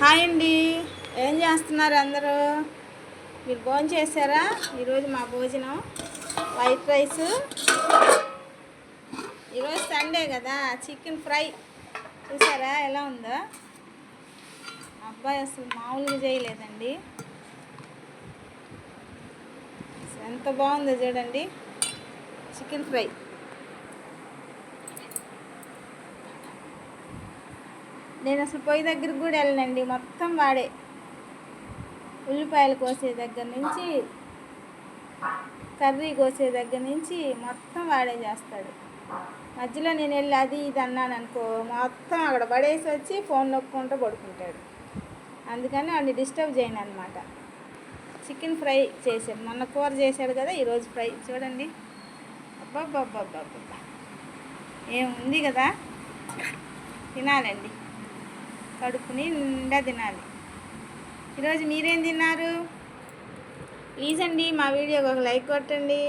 Hi అండి. ఏం చేస్తున్నారు అందరూ? మీరు భోజనం చేశారా? ఈరోజు మా భోజనం వైట్ రైస్. ఈరోజు సండే కదా, చికెన్ ఫ్రై. చూసారా ఎలా ఉందో? అబ్బాయి అసలు మామూలుగా చేయలేదండి. ఎంత బాగుందో చూడండి, చికెన్ ఫ్రై. నేను అసలు పొయ్యి దగ్గరికి కూడా వెళ్ళనండి, మొత్తం వాడే. ఉల్లిపాయలు కోసే దగ్గర నుంచి, కర్రీ కోసే దగ్గర నుంచి మొత్తం వాడే చేస్తాడు. మధ్యలో నేను వెళ్ళి అది ఇది అన్నాను అనుకో, మొత్తం అక్కడ పడేసి వచ్చి ఫోన్ నొక్కుంటూ పడుకుంటాడు. అందుకని వాడిని డిస్టర్బ్ చేయను అనమాట. చికెన్ ఫ్రై చేశాడు, మొన్న కూర చేశాడు కదా, ఈరోజు ఫ్రై. చూడండి, అబ్బాబ్బాబ్బాబ్బా ఏముంది కదా, తినాలండి, కడుపు నిండా తినాలి. ఈరోజు మీరేం తిన్నారు? ప్లీజ్ అండి మా వీడియోకి ఒక లైక్ కొట్టండి.